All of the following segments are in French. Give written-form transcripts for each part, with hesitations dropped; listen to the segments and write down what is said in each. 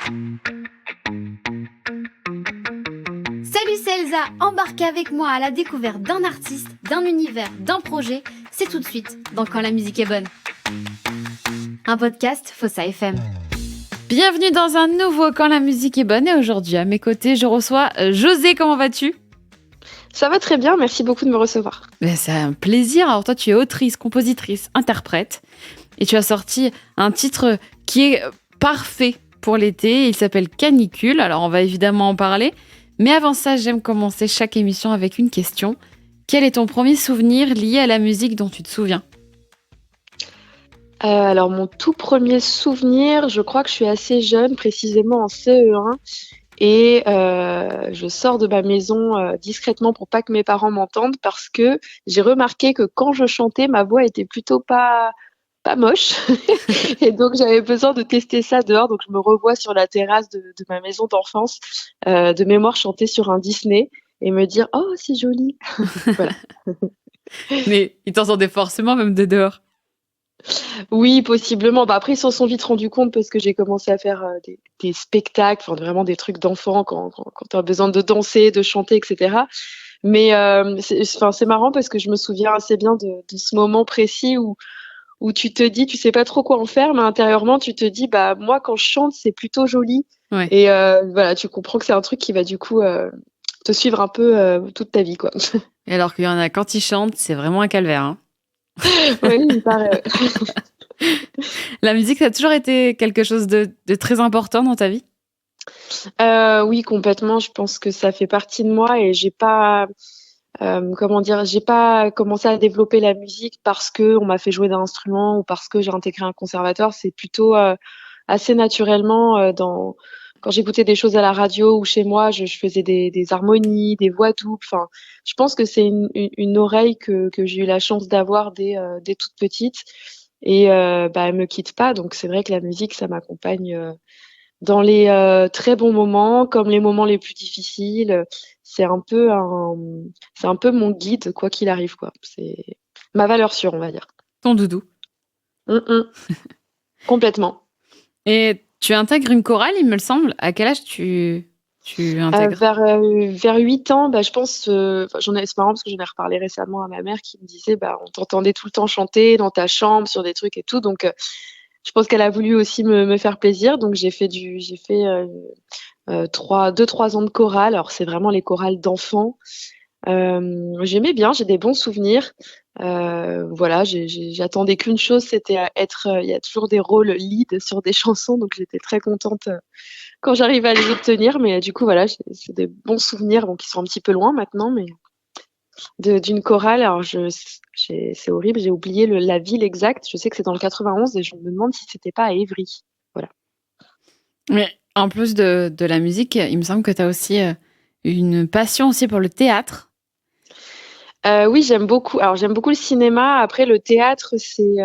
Salut, c'est Elsa, embarquez avec moi à la découverte d'un artiste, d'un univers, d'un projet. C'est tout de suite dans Quand la musique est bonne. Un podcast Fossa FM. Bienvenue dans un nouveau Quand la musique est bonne. Et aujourd'hui, à mes côtés, je reçois José. Comment vas-tu ? Ça va très bien, merci beaucoup de me recevoir. C'est un plaisir. Alors toi, tu es autrice, compositrice, interprète. Et tu as sorti un titre qui est parfait pour l'été. Il s'appelle Canicule. Alors on va évidemment en parler. Mais avant ça, j'aime commencer chaque émission avec une question. Quel est ton premier souvenir lié à la musique dont tu te souviens ? Alors mon tout premier souvenir, je crois que je suis assez jeune, précisément en CE1. Et je sors de ma maison discrètement pour pas que mes parents m'entendent parce que j'ai remarqué que quand je chantais, ma voix était plutôt pas moche. Et donc j'avais besoin de tester ça dehors. Donc je me revois sur la terrasse de ma maison d'enfance, de mémoire chanter sur un Disney et me dire « Oh, c'est joli !» Voilà. Mais ils t'entendaient forcément même de dehors. Oui, possiblement. Après, ils s'en sont vite rendus compte parce que j'ai commencé à faire des spectacles, enfin vraiment des trucs d'enfants quand tu as besoin de danser, de chanter, etc. Mais c'est marrant parce que je me souviens assez bien de ce moment précis où tu te dis, tu sais pas trop quoi en faire, mais intérieurement, tu te dis, bah moi, quand je chante, c'est plutôt joli. Ouais. Et voilà, tu comprends que c'est un truc qui va du coup te suivre un peu toute ta vie, quoi. Et alors qu'il y en a, quand ils chantent, c'est vraiment un calvaire. Hein. Oui, il paraît. La musique, ça a toujours été quelque chose de très important dans ta vie ? Oui, complètement. Je pense que ça fait partie de moi et j'ai pas, j'ai pas commencé à développer la musique parce que on m'a fait jouer d'un instrument ou parce que j'ai intégré un conservatoire. C'est plutôt assez naturellement quand j'écoutais des choses à la radio ou chez moi, je faisais des harmonies, des voix doubles. Enfin, je pense que c'est une oreille que j'ai eu la chance d'avoir dès toute petite et elle me quitte pas. Donc c'est vrai que la musique, ça m'accompagne dans les très bons moments comme les moments les plus difficiles. C'est un peu mon guide quoi qu'il arrive, quoi. C'est ma valeur sûre, on va dire. Ton doudou. Complètement. Et tu intègres une chorale, il me semble. À quel âge tu intègres ? Vers 8 ans, je pense, c'est marrant parce que j'en ai reparlé récemment à ma mère qui me disait, on t'entendait tout le temps chanter dans ta chambre sur des trucs et tout. Donc, je pense qu'elle a voulu aussi me faire plaisir. Donc, j'ai fait 2-3 ans de chorale. Alors, c'est vraiment les chorales d'enfants. J'aimais bien, j'ai des bons souvenirs. Voilà, j'attendais qu'une chose, c'était être. Il y a toujours des rôles lead sur des chansons, donc j'étais très contente quand j'arrivais à les obtenir. Mais du coup, voilà, c'est des bons souvenirs, qui sont un petit peu loin maintenant, mais d'une chorale. Alors, c'est horrible, j'ai oublié la ville exacte. Je sais que c'est dans le 91 et je me demande si c'était pas à Évry. Voilà. Mais en plus de la musique, il me semble que tu as aussi une passion aussi pour le théâtre. Oui, j'aime beaucoup. Alors, j'aime beaucoup le cinéma. Après, le théâtre, c'est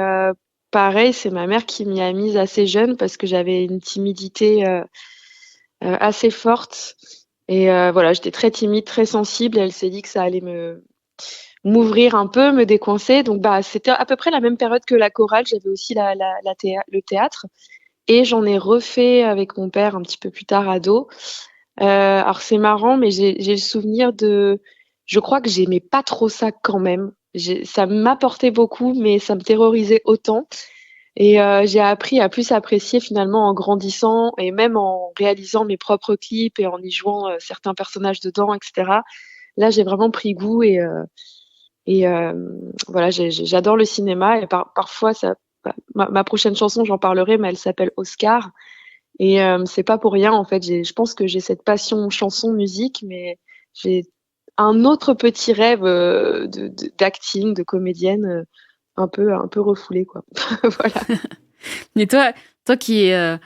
pareil. C'est ma mère qui m'y a mise assez jeune parce que j'avais une timidité assez forte. Et voilà, j'étais très timide, très sensible. Et elle s'est dit que ça allait m'ouvrir un peu, me décoincer. Donc, c'était à peu près la même période que la chorale. J'avais aussi le théâtre. Et j'en ai refait avec mon père un petit peu plus tard, ado. Alors, c'est marrant, mais j'ai le souvenir je crois que j'aimais pas trop ça quand même. Ça m'apportait beaucoup, mais ça me terrorisait autant. Et j'ai appris à plus apprécier finalement en grandissant et même en réalisant mes propres clips et en y jouant certains personnages dedans, etc. Là, j'ai vraiment pris goût et voilà, j'adore le cinéma et parfois ma prochaine chanson, j'en parlerai, mais elle s'appelle Oscar. Et c'est pas pour rien en fait. Je pense que j'ai cette passion chanson, musique, mais j'ai un autre petit rêve d'acting, de comédienne, un peu refoulé, quoi. Voilà. Et toi qui es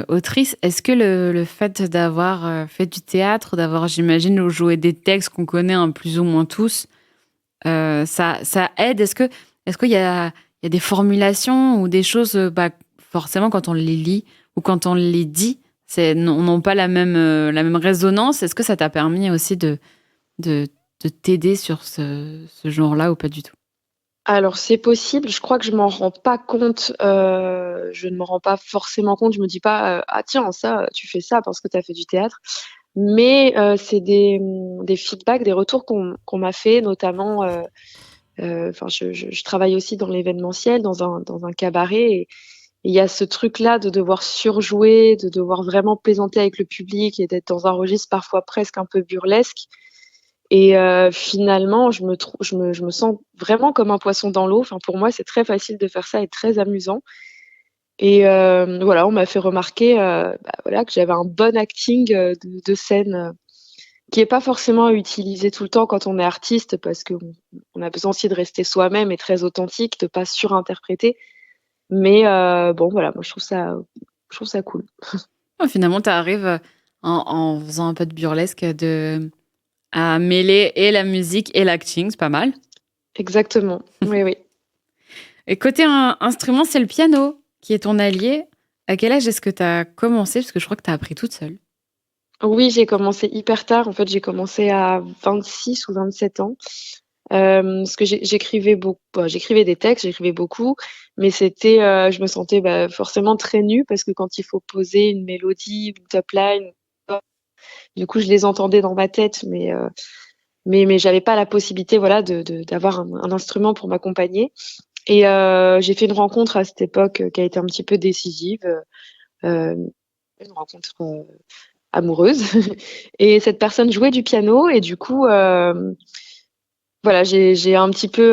autrice, est-ce que le fait d'avoir fait du théâtre, d'avoir, j'imagine, joué des textes qu'on connaît plus ou moins tous, ça aide ? Est-ce qu'il y a des formulations ou des choses, forcément, quand on les lit ou quand on les dit, n'ont pas la même résonance ? Est-ce que ça t'a permis aussi de t'aider sur ce genre-là ou pas du tout ? Alors c'est possible, je crois que je m'en rends pas compte, je ne m'en rends pas forcément compte, je me dis pas, «Ah tiens ça, tu fais ça parce que tu as fait du théâtre». Mais c'est des feedbacks, des retours qu'on m'a fait notamment, enfin je travaille aussi dans l'événementiel, dans un cabaret et il y a ce truc-là de devoir surjouer, de devoir vraiment plaisanter avec le public et d'être dans un registre parfois presque un peu burlesque et finalement je me sens vraiment comme un poisson dans l'eau. Enfin pour moi, c'est très facile de faire ça et très amusant et voilà, on m'a fait remarquer, voilà, que j'avais un bon acting, de scène, qui est pas forcément utilisé tout le temps quand on est artiste parce qu'on a besoin aussi de rester soi-même et très authentique, de pas surinterpréter. Mais bon voilà, moi je trouve ça cool. Ouais, finalement, tu arrives en faisant un peu de burlesque à mêler et la musique et l'acting, c'est pas mal. Exactement, oui, oui. Et côté instrument, c'est le piano qui est ton allié. À quel âge est-ce que tu as commencé? Parce que je crois que tu as appris toute seule. Oui, j'ai commencé hyper tard. En fait, j'ai commencé à 26 ou 27 ans. Parce que j'écrivais beaucoup, bah, j'écrivais des textes, j'écrivais beaucoup, mais c'était, je me sentais, bah, forcément très nue parce que quand il faut poser une mélodie, une top line, du coup, je les entendais dans ma tête, mais j'avais pas la possibilité, voilà, d'avoir un instrument pour m'accompagner. Et j'ai fait une rencontre à cette époque qui a été un petit peu décisive, une rencontre amoureuse. Et cette personne jouait du piano et du coup, voilà, j'ai un petit peu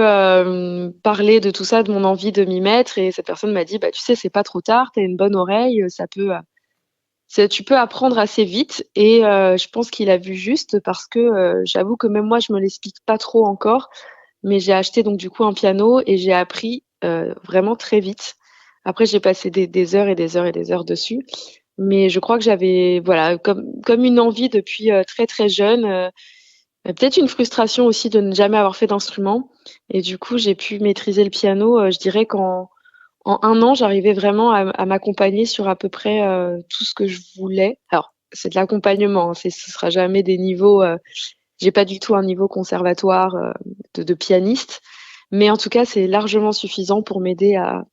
parlé de tout ça, de mon envie de m'y mettre. Et cette personne m'a dit, bah, tu sais, c'est pas trop tard, t'as une bonne oreille, tu peux apprendre assez vite. Et je pense qu'il a vu juste parce que j'avoue que même moi, je me l'explique pas trop encore. Mais j'ai acheté donc du coup un piano et j'ai appris vraiment très vite. Après, j'ai passé des heures et des heures et des heures dessus. Mais je crois que j'avais, voilà, comme une envie depuis très très jeune, peut-être une frustration aussi de ne jamais avoir fait d'instrument. Et du coup, j'ai pu maîtriser le piano. Je dirais qu'en un an, j'arrivais vraiment à m'accompagner sur à peu près tout ce que je voulais. Alors, c'est de l'accompagnement, hein, ce sera jamais des niveaux. J'ai pas du tout un niveau conservatoire de pianiste, mais en tout cas, c'est largement suffisant pour m'aider à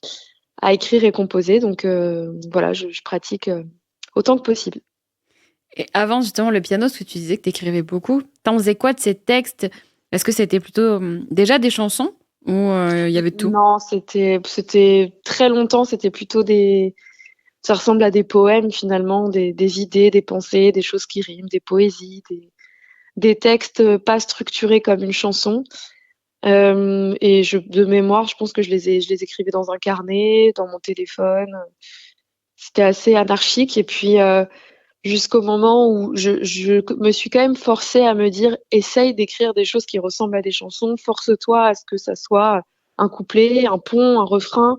écrire et composer. Donc voilà, je pratique autant que possible. Et avant, justement, le piano, parce que tu disais que tu écrivais beaucoup, t'en faisais quoi de ces textes? Est-ce que c'était plutôt déjà des chansons ou il y avait de tout? Non, c'était très longtemps, c'était plutôt ça ressemble à des poèmes finalement, des idées, des pensées, des choses qui riment, des poésies, des textes pas structurés comme une chanson. Et de mémoire, je pense que je les écrivais dans un carnet, dans mon téléphone. C'était assez anarchique. Et puis, jusqu'au moment où je me suis quand même forcée à me dire, essaye d'écrire des choses qui ressemblent à des chansons, force-toi à ce que ça soit un couplet, un pont, un refrain,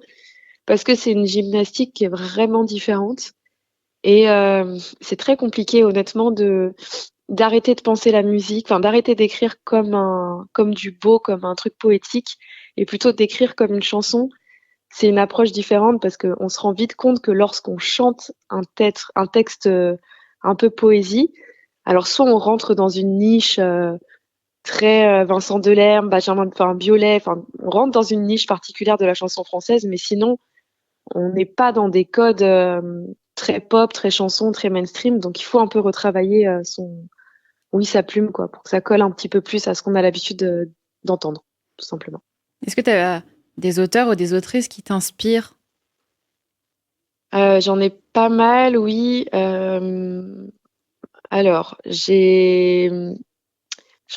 parce que c'est une gymnastique qui est vraiment différente. Et c'est très compliqué, honnêtement, d'arrêter de penser la musique, enfin d'arrêter d'écrire comme du beau, comme un truc poétique, et plutôt d'écrire comme une chanson. C'est une approche différente parce qu'on se rend vite compte que lorsqu'on chante un texte un peu poésie, alors soit on rentre dans une niche très Vincent Delerme, Benjamin, enfin Biolay, enfin on rentre dans une niche particulière de la chanson française, mais sinon on n'est pas dans des codes très pop, très chanson, très mainstream. Donc il faut un peu retravailler oui, sa plume, quoi, pour que ça colle un petit peu plus à ce qu'on a l'habitude d'entendre, tout simplement. Est-ce que tu as des auteurs ou des autrices qui t'inspirent? J'en ai pas mal, oui. Alors, je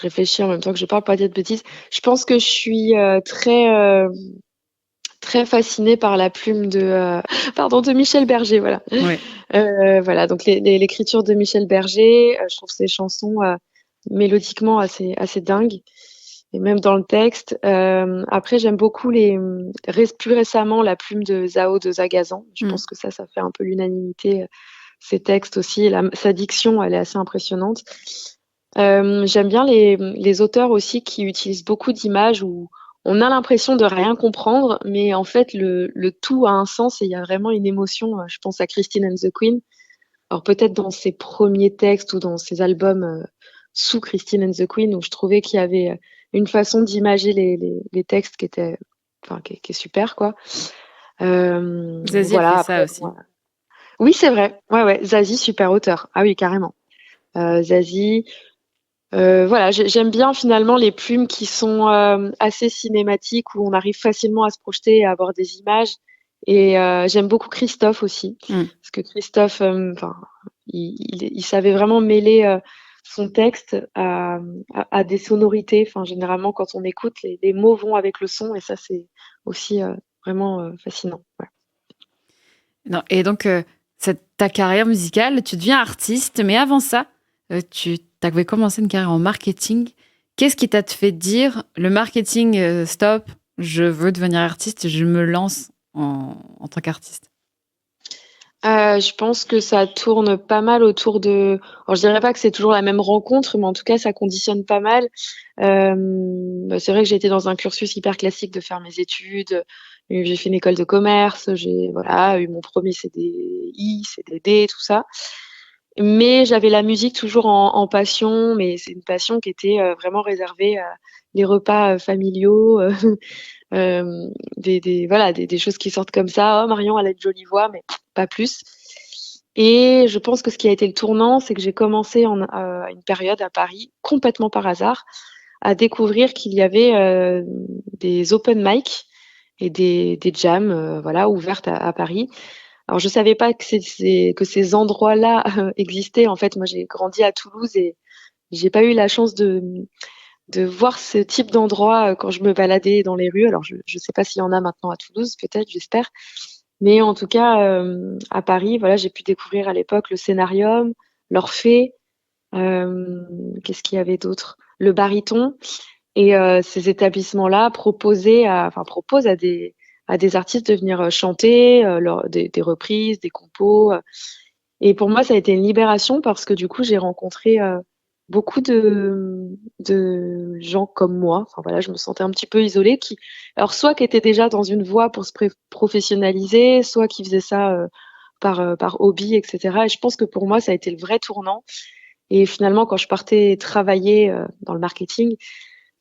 réfléchis en même temps que je parle, pas dire de bêtises. Je pense que je suis très fascinée par la plume pardon, de Michel Berger, voilà. Ouais. Voilà, donc l'écriture de Michel Berger, je trouve ses chansons mélodiquement assez dingues. Et même dans le texte. Après, j'aime beaucoup plus récemment la plume de Zao de Zagazan. Je pense que ça fait un peu l'unanimité. Ses textes aussi, sa diction, elle est assez impressionnante. J'aime bien les auteurs aussi qui utilisent beaucoup d'images où on a l'impression de rien comprendre, mais en fait, le tout a un sens et il y a vraiment une émotion. Je pense à Christine and the Queen. Alors peut-être dans ses premiers textes ou dans ses albums sous Christine and the Queen, où je trouvais qu'il y avait une façon d'imager les textes qui était qui est super, quoi. Zazie a Voilà, fait ça après, aussi. bon, oui, c'est vrai. Ouais, Zazie, super auteur. Ah oui, carrément. Zazie. Voilà, j'aime bien finalement les plumes qui sont assez cinématiques, où on arrive facilement à se projeter et à avoir des images. Et j'aime beaucoup Christophe aussi, Mm. parce que Christophe, il savait vraiment mêler son texte à des sonorités. Enfin, généralement, quand on écoute, les mots vont avec le son, et ça, c'est aussi vraiment fascinant. Ouais. Non, et donc, ta carrière musicale, tu deviens artiste, mais avant ça, tu avais commencé une carrière en marketing. Qu'est-ce qui t'a fait dire, le marketing, stop, je veux devenir artiste, je me lance en tant qu'artiste? Je pense que ça tourne pas mal autour de. Alors, je dirais pas que c'est toujours la même rencontre, mais en tout cas, ça conditionne pas mal. C'est vrai que j'ai été dans un cursus hyper classique de faire mes études. J'ai fait une école de commerce, j'ai voilà, eu mon premier CDI, CDD, tout ça. Mais j'avais la musique toujours en passion, mais c'est une passion qui était vraiment réservée à les repas familiaux, voilà, des choses qui sortent comme ça. Oh, Marion, elle a une jolie voix, mais pas plus. Et je pense que ce qui a été le tournant, c'est que j'ai commencé une période à Paris, complètement par hasard, à découvrir qu'il y avait des open mic et des jams, voilà, ouvertes à Paris. Alors je savais pas que ces endroits-là existaient. En fait, moi j'ai grandi à Toulouse et j'ai pas eu la chance de voir ce type d'endroit quand je me baladais dans les rues. Alors je sais pas s'il y en a maintenant à Toulouse, peut-être, j'espère. Mais en tout cas, à Paris, voilà, j'ai pu découvrir à l'époque le Scénarium, l'Orphée, qu'est-ce qu'il y avait d'autre? Le Baryton. Et ces établissements-là proposent à des artistes de venir chanter des reprises, des compos. Et pour moi, ça a été une libération parce que du coup, j'ai rencontré beaucoup de gens comme moi. Enfin voilà, je me sentais un petit peu isolée, alors soit qui étaient déjà dans une voie pour se professionnaliser, soit qui faisaient ça par hobby, etc. Et je pense que pour moi, ça a été le vrai tournant. Et finalement, quand je partais travailler dans le marketing,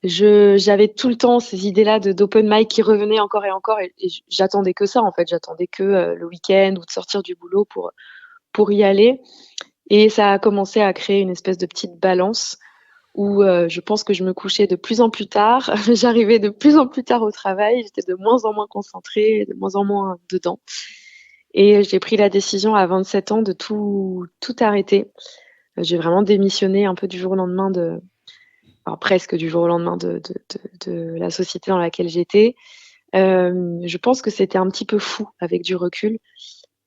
j'avais tout le temps ces idées-là d'open mic qui revenaient encore et encore, et j'attendais que ça en fait. J'attendais que le week-end ou de sortir du boulot pour y aller. Et ça a commencé à créer une espèce de petite balance où je pense que je me couchais de plus en plus tard, j'arrivais de plus en plus tard au travail, j'étais de moins en moins concentrée, de moins en moins dedans. Et j'ai pris la décision à 27 ans de tout arrêter. J'ai vraiment démissionné un peu du jour au lendemain enfin, presque du jour au lendemain de la société dans laquelle j'étais. Je pense que c'était un petit peu fou avec du recul.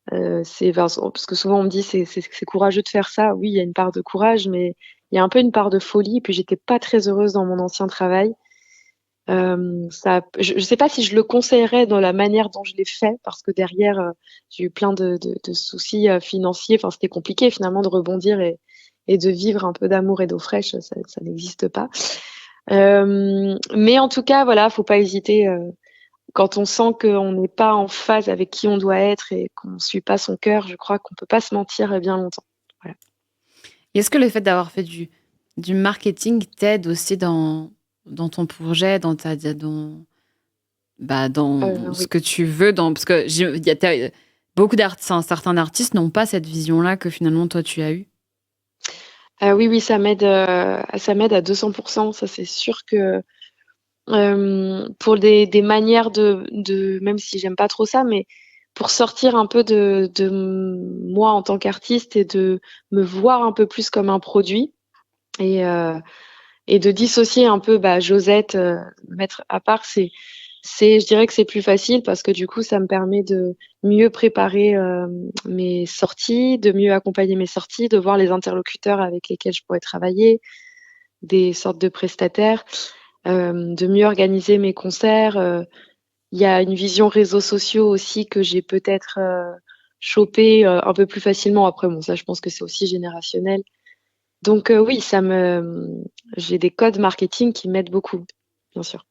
Parce que souvent on me dit c'est courageux de faire ça. Oui, il y a une part de courage, mais il y a un peu une part de folie. Et puis j'étais pas très heureuse dans mon ancien travail. Je sais pas si je le conseillerais dans la manière dont je l'ai fait, parce que derrière j'ai eu plein de soucis financiers. Enfin, c'était compliqué finalement de rebondir et de vivre un peu d'amour et d'eau fraîche. Ça n'existe pas. Mais en tout cas, voilà, faut pas hésiter. Quand on sent qu'on n'est pas en phase avec qui on doit être et qu'on ne suit pas son cœur, je crois qu'on peut pas se mentir bien longtemps. Voilà. Et est-ce que le fait d'avoir fait du marketing t'aide aussi dans ton projet, dans ce Oui. que tu veux, parce que beaucoup d'artistes, certains artistes n'ont pas cette vision-là que finalement toi tu as eue. Oui, ça m'aide à 200%. Ça, c'est sûr que pour des manières même si j'aime pas trop ça, mais pour sortir un peu de moi en tant qu'artiste et de me voir un peu plus comme un produit et, euh, et de dissocier un peu Josette, me mettre à part, je dirais que c'est plus facile parce que du coup, ça me permet de mieux préparer mes sorties, de mieux accompagner mes sorties, de voir les interlocuteurs avec lesquels je pourrais travailler, des sortes de prestataires, de mieux organiser mes concerts. Il y a une vision réseaux sociaux aussi que j'ai peut-être chopée un peu plus facilement. Après, bon, ça, je pense que c'est aussi générationnel. Donc oui, j'ai des codes marketing qui m'aident beaucoup, bien sûr.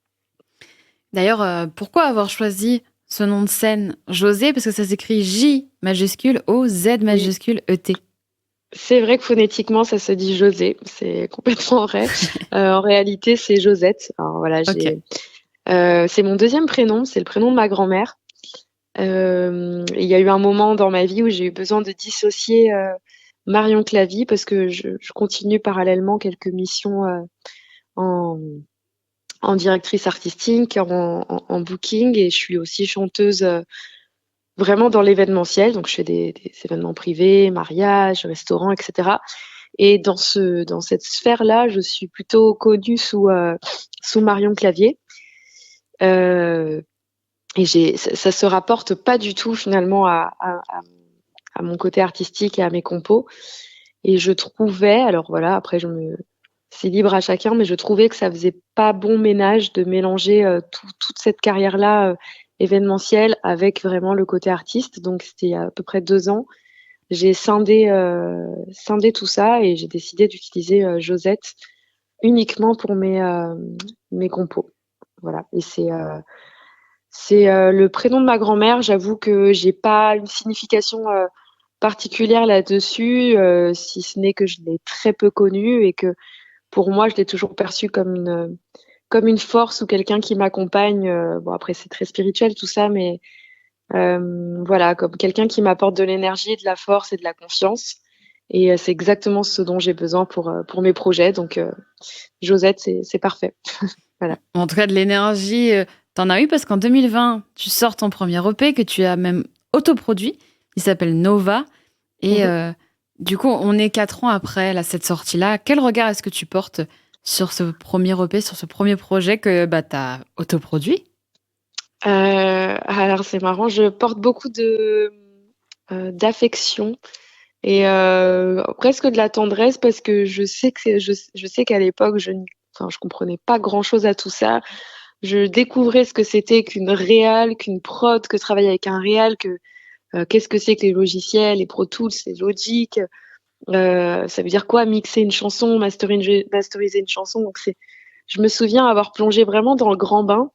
D'ailleurs, pourquoi avoir choisi ce nom de scène, José? Parce que ça s'écrit J majuscule O Z Oui. majuscule ET. C'est vrai que phonétiquement, ça se dit José, c'est complètement vrai. En réalité, c'est Josette. Alors voilà, Ok. C'est mon deuxième prénom, c'est le prénom de ma grand-mère. Il y a eu un moment dans ma vie où j'ai eu besoin de dissocier Marion Clavy parce que je continue parallèlement quelques missions en, en directrice artistique, en booking, et je suis aussi chanteuse vraiment dans l'événementiel. Donc, je fais des événements privés, mariages, restaurants, etc. Et dans cette sphère-là, je suis plutôt connue sous Marion Clavier. Et ça se rapporte pas du tout finalement à mon côté artistique et à mes compos. Et je trouvais, alors voilà, après c'est libre à chacun, mais je trouvais que ça faisait pas bon ménage de mélanger toute cette carrière-là événementielle avec vraiment le côté artiste. Donc c'était il y a à peu près 2 ans. J'ai scindé tout ça et j'ai décidé d'utiliser Josette uniquement pour mes compos. Voilà. Et c'est le prénom de ma grand-mère. J'avoue que j'ai pas une signification particulière là-dessus, si ce n'est que je l'ai très peu connue et que pour moi, je l'ai toujours perçue comme une force ou quelqu'un qui m'accompagne. Bon, après, c'est très spirituel tout ça, mais voilà, comme quelqu'un qui m'apporte de l'énergie, de la force et de la confiance. Et c'est exactement ce dont j'ai besoin pour mes projets. Donc, Josette, c'est parfait. Voilà. En tout cas, de l'énergie, t'en as eu parce qu'en 2020, tu sors ton premier EP que tu as même autoproduit. Il s'appelle Nova. Et du coup, on est 4 ans après cette sortie-là. Quel regard est-ce que tu portes sur ce premier EP, sur ce premier projet que tu as autoproduit? Alors, c'est marrant, je porte beaucoup d'affection et presque de la tendresse parce que je sais qu'à l'époque, je comprenais pas grand-chose à tout ça. Je découvrais ce que c'était qu'une réal, qu'une prod, que travailler avec un réal, qu'est-ce que c'est que les logiciels, les Pro Tools, les Logic, ça veut dire quoi mixer une chanson, masteriser une chanson. Donc je me souviens avoir plongé vraiment dans le grand bain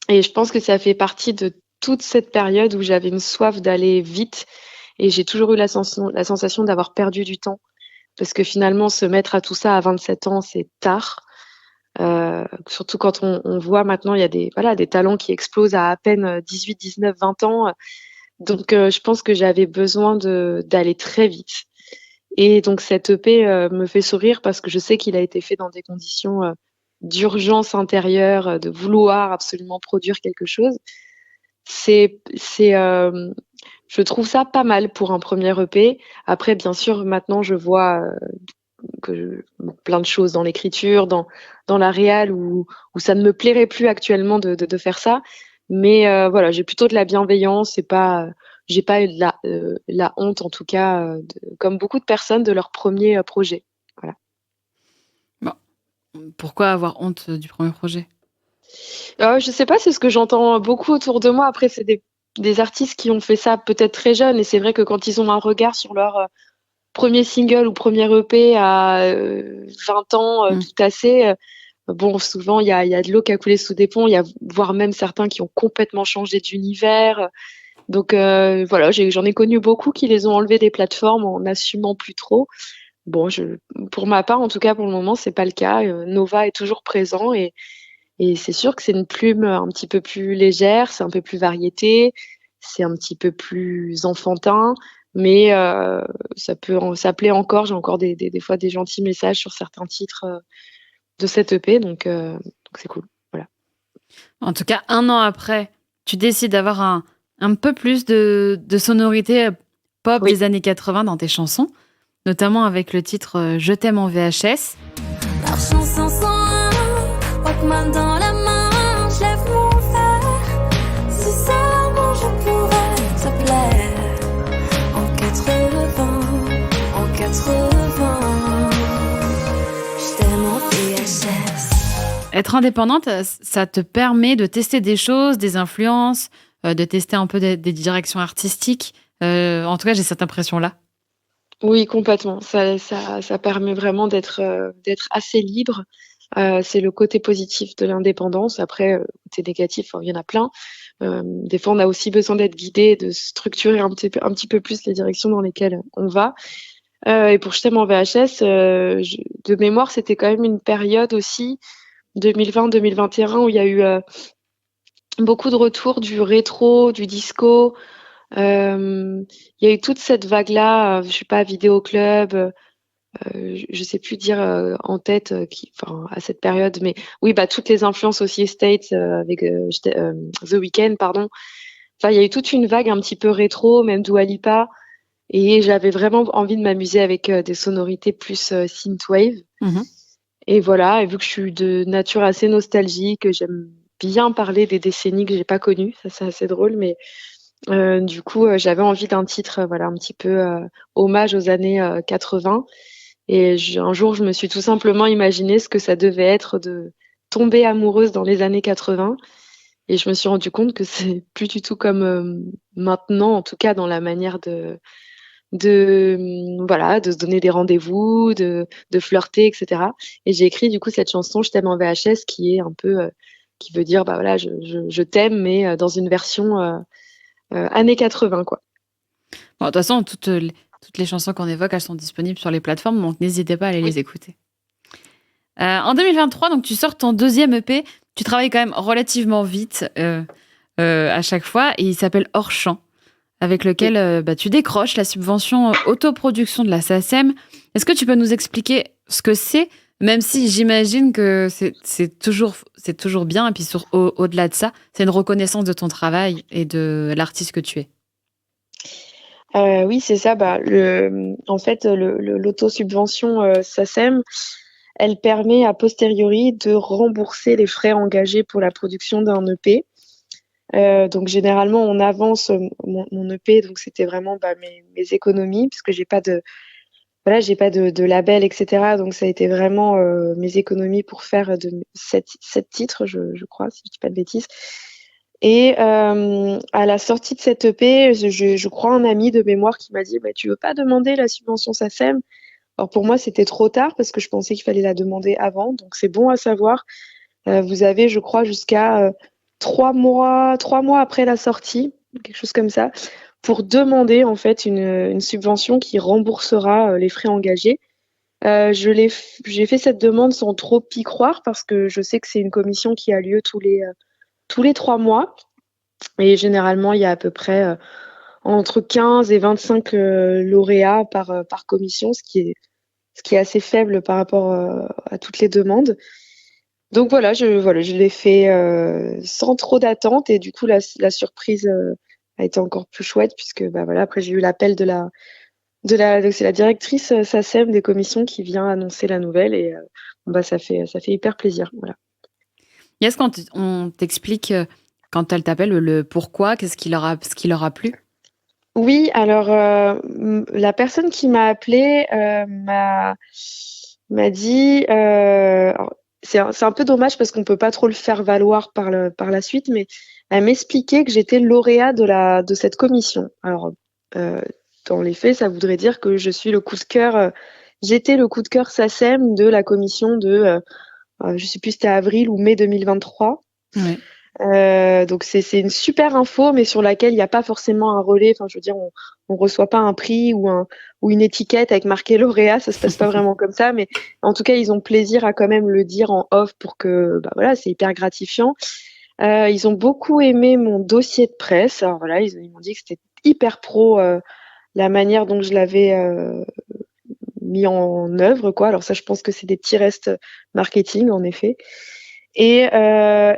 et je pense que ça fait partie de toute cette période où j'avais une soif d'aller vite et j'ai toujours eu la sensation d'avoir perdu du temps parce que finalement se mettre à tout ça à 27 ans, c'est tard. Surtout quand on voit maintenant, il y a des talents qui explosent à peine 18, 19, 20 ans. Donc, je pense que j'avais besoin d'aller très vite. Et donc, cet EP me fait sourire parce que je sais qu'il a été fait dans des conditions d'urgence intérieure, de vouloir absolument produire quelque chose. Je trouve ça pas mal pour un premier EP. Après, bien sûr, maintenant, je vois plein de choses dans l'écriture, dans la réal, où ça ne me plairait plus actuellement de faire ça. Mais voilà, j'ai plutôt de la bienveillance et j'ai pas eu de la honte, en tout cas, comme beaucoup de personnes, de leur premier projet. Voilà. Bon. Pourquoi avoir honte du premier projet? Je sais pas, c'est ce que j'entends beaucoup autour de moi. Après, c'est des artistes qui ont fait ça peut-être très jeunes, et c'est vrai que quand ils ont un regard sur leur premier single ou premier EP à 20 ans, tout assez, bon, souvent, il y a de l'eau qui a coulé sous des ponts. Il y a voire même certains qui ont complètement changé d'univers. Donc voilà, j'en ai connu beaucoup qui les ont enlevés des plateformes en n'assumant plus trop. Bon, pour ma part, en tout cas pour le moment, c'est pas le cas. Nova est toujours présent et c'est sûr que c'est une plume un petit peu plus légère, c'est un peu plus variété, c'est un petit peu plus enfantin, mais ça plaît encore. J'ai encore des fois des gentils messages sur certains titres de cette EP, donc c'est cool. Voilà. En tout cas, 1 an après, tu décides d'avoir un peu plus de sonorité pop des années 80 dans tes chansons, notamment avec le titre Je t'aime en VHS. Marchons sans Walkman dans la main, je lève mon verre. Si seulement je pourrais te plaire. En 80, je t'aime en VHS. Être indépendante, ça te permet de tester des choses, des influences, de tester un peu des directions artistiques. En tout cas, j'ai cette impression-là. Oui, complètement. Ça permet vraiment d'être assez libre. C'est le côté positif de l'indépendance. Après, le côté négatif, il y en a plein. Des fois, on a aussi besoin d'être guidé, de structurer un petit peu plus les directions dans lesquelles on va. Et pour Je t'aime en VHS, de mémoire, c'était quand même une période aussi, 2020-2021, où il y a eu beaucoup de retours du rétro, du disco. Il y a eu toute cette vague-là, je sais pas, Vidéo Club, je sais plus dire en tête enfin à cette période, mais oui, bah toutes les influences aussi States avec The Weeknd, pardon. Enfin, il y a eu toute une vague un petit peu rétro, même Dua Lipa, et j'avais vraiment envie de m'amuser avec des sonorités plus synthwave. Mhm. Et voilà, et vu que je suis de nature assez nostalgique, j'aime bien parler des décennies que j'ai pas connues, ça c'est assez drôle, mais du coup, j'avais envie d'un titre, voilà, un petit peu hommage aux années 80. Et un jour, je me suis tout simplement imaginé ce que ça devait être de tomber amoureuse dans les années 80. Et je me suis rendu compte que c'est plus du tout comme maintenant, en tout cas dans la manière voilà, de se donner des rendez-vous, de flirter, etc. Et j'ai écrit du coup cette chanson Je t'aime en VHS qui est un peu, qui veut dire, bah voilà, je t'aime, mais dans une version années 80, quoi. Bon, de toute façon, toutes les chansons qu'on évoque, elles sont disponibles sur les plateformes, donc n'hésitez pas à aller Oui. les écouter. En 2023, donc tu sors ton 2e EP. Tu travailles quand même relativement vite à chaque fois, et il s'appelle Hors Champ, avec lequel tu décroches la subvention autoproduction de la SACEM. Est-ce que tu peux nous expliquer ce que c'est, même si j'imagine que c'est toujours bien, et puis au-delà de ça, c'est une reconnaissance de ton travail et de l'artiste que tu es. Oui, c'est ça. Bah, en fait, l'autosubvention SACEM, elle permet a posteriori de rembourser les frais engagés pour la production d'un EP. Donc généralement, on avance mon EP, donc c'était vraiment mes économies, puisque j'ai pas de voilà, j'ai pas de label, etc. Donc ça a été vraiment mes économies pour faire de sept titres, je crois, si je dis pas de bêtises. Et à la sortie de cette EP, je crois un ami de mémoire qui m'a dit, bah, tu veux pas demander la subvention SACEM? Alors pour moi, c'était trop tard parce que je pensais qu'il fallait la demander avant. Donc c'est bon à savoir. Vous avez, je crois, jusqu'à 3 mois après la sortie, quelque chose comme ça, pour demander en fait une subvention qui remboursera les frais engagés. J'ai fait cette demande sans trop y croire parce que je sais que c'est une commission qui a lieu tous les 3 mois. Et généralement, il y a à peu près entre 15 et 25 lauréats par commission, ce qui est assez faible par rapport à toutes les demandes. Donc voilà, je l'ai fait sans trop d'attente et du coup la surprise a été encore plus chouette puisque bah voilà, après j'ai eu l'appel donc c'est la directrice SACEM des commissions qui vient annoncer la nouvelle et bah ça fait hyper plaisir, voilà. Et est-ce qu'on t'explique, quand elle t'appelle, le pourquoi, ce qui leur a plu? Oui, alors la personne qui m'a appelée m'a dit alors, c'est un peu dommage parce qu'on peut pas trop le faire valoir par la suite, mais elle m'expliquait que j'étais lauréat de cette commission. Alors dans les faits, ça voudrait dire que je suis le coup de cœur. J'étais le coup de cœur SACEM de la commission de je sais plus si c'était avril ou mai 2023. Ouais. Donc c'est une super info, mais sur laquelle il n'y a pas forcément un relais. Enfin, je veux dire, on reçoit pas un prix ou une étiquette avec marqué lauréat. Ça se passe pas vraiment comme ça, mais en tout cas, ils ont plaisir à quand même le dire en off pour que, bah voilà, c'est hyper gratifiant. Ils ont beaucoup aimé mon dossier de presse. Alors voilà, ils m'ont dit que c'était hyper pro la manière dont je l'avais mis en œuvre, quoi. Alors ça, je pense que c'est des petits restes marketing, en effet. Et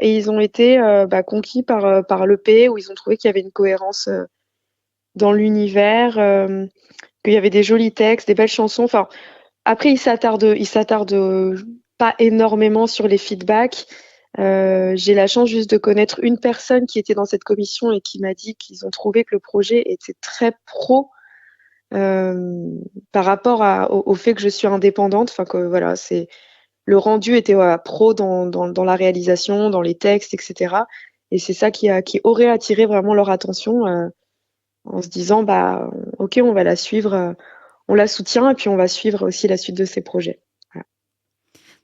ils ont été conquis par l'EP où ils ont trouvé qu'il y avait une cohérence dans l'univers, qu'il y avait des jolis textes, des belles chansons. Enfin, après, ils s'attardent pas énormément sur les feedbacks. J'ai la chance juste de connaître une personne qui était dans cette commission et qui m'a dit qu'ils ont trouvé que le projet était très pro par rapport au fait que je suis indépendante. Enfin, que voilà, le rendu était pro dans la réalisation, dans les textes, etc. Et c'est ça qui aurait attiré vraiment leur attention en se disant, bah, ok, on va la suivre, on la soutient et puis on va suivre aussi la suite de ses projets. Voilà.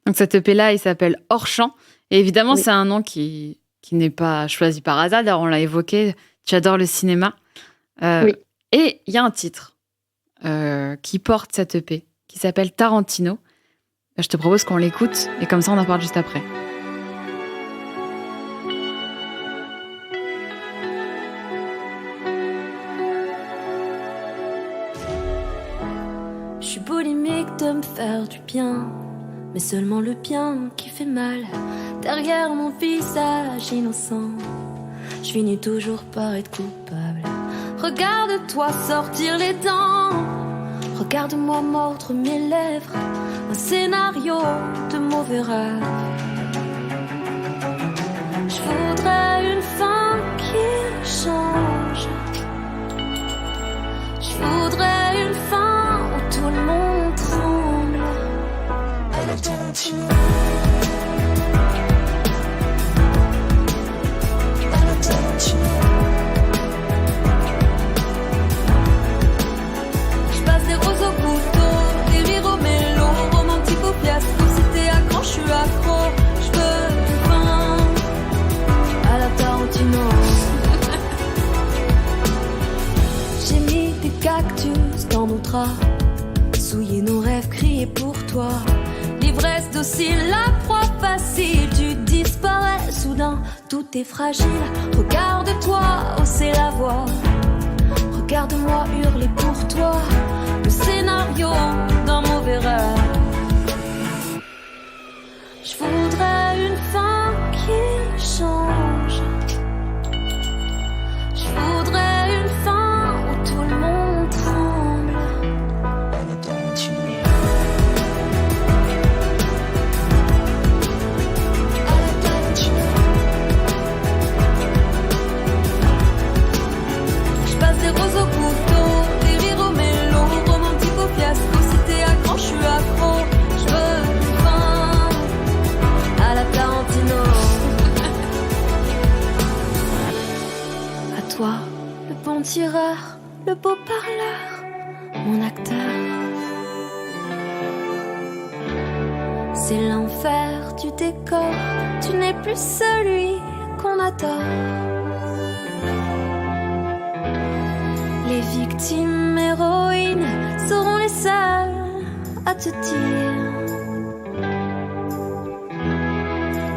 Donc cet EP-là, il s'appelle Hors Champ. Et évidemment, Oui. c'est un nom qui n'est pas choisi par hasard. D'ailleurs, on l'a évoqué, tu adores le cinéma. Oui. Et il y a un titre qui porte cet EP, qui s'appelle Tarantino. Je te propose qu'on l'écoute, et comme ça, on en parle juste après. polémique de me faire du bien, mais seulement le bien qui fait mal. Derrière mon visage innocent, je finis toujours par être coupable. Regarde-toi sortir les dents, regarde-moi mordre mes lèvres, un scénario de mauvais rêve. Je voudrais une fin qui change. Je voudrais une fin où tout le monde tremble. À la Tarantino. À la Tarantino. Je passe des roses au couteau, des rires au mélo, romantique au fiasco. Si t'es accro, je suis accro. Je veux une fin à la Tarantino. J'ai mis des cactus dans nos draps, souillé nos rêves, crié pour toi. L'ivresse docile, la proie facile, tu disparais soudain, tout est fragile. Regarde-toi hausser la voix, regarde-moi hurler pour toi. Le scénario d'un mauvais rêve. Je voudrais une fin qui change. Je voudrais une fin où tout le monde tremble. À la Tarantino. À la Tarantino. Je passe des roses au couteau, des rires au mélo, romantique au fiasco. Si t'es accro, je suis accro. Je veux une fin à la Tarantino. À toi, le bon tireur, le beau parleur, mon acteur. C'est l'enfer du décor, tu n'es plus celui qu'on adore. Les victimes héroïnes seront les seules à te dire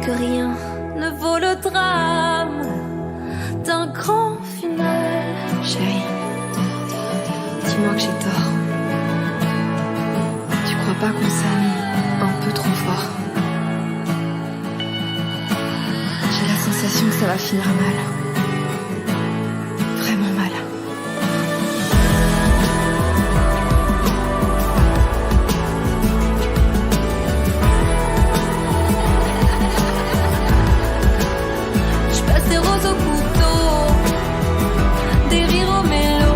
que rien ne vaut le drame d'un grand final. Chérie, dis-moi que j'ai tort. Tu crois pas qu'on s'aime un peu trop fort? J'ai la sensation que ça va finir mal. Vraiment mal. Je passe des roses au couteau, des rires au mélo,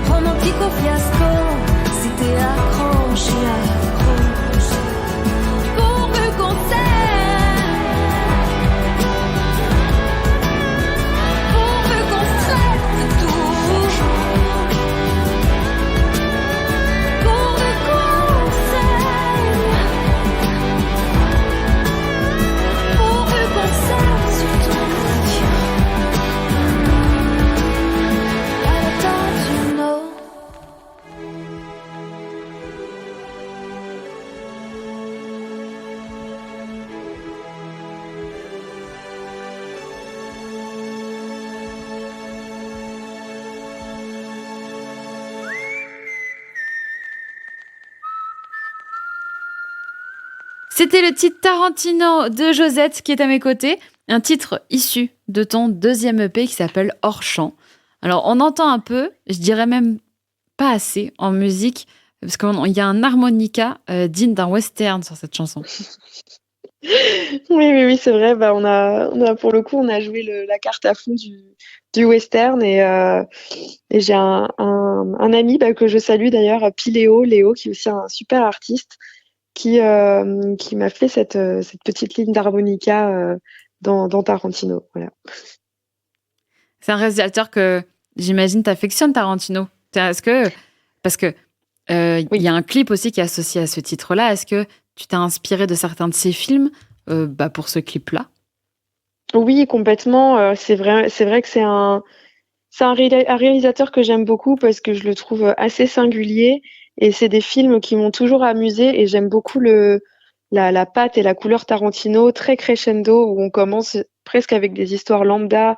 romantique au fiasco. Si t'es accro, je suis accro. Pourvu qu'on s'aime, pourvu qu'on se traite de tout, pourvu qu'on s'aime, pourvu qu'on s'aime surtout. À la Tarantino. C'était le titre Tarantino de Josette qui est à mes côtés, un titre issu de ton deuxième EP qui s'appelle Hors Champ. Alors on entend un peu, je dirais même pas assez en musique, parce qu'il y a un harmonica digne d'un western sur cette chanson. Oui, c'est vrai. Bah, pour le coup, on a joué la carte à fond du western et j'ai un ami que je salue d'ailleurs, Piléo, Léo, qui est aussi un super artiste, qui m'a fait cette petite ligne d'harmonica dans Tarantino. Voilà. C'est un réalisateur que j'imagine t'affectionnes, Tarantino. Parce que Oui. il y a un clip aussi qui est associé à ce titre-là. Est-ce que tu t'es inspiré de certains de ses films pour ce clip-là? Oui, complètement. C'est vrai que c'est un réalisateur que j'aime beaucoup parce que je le trouve assez singulier et c'est des films qui m'ont toujours amusée et j'aime beaucoup la patte et la couleur Tarantino, très crescendo, où on commence presque avec des histoires lambda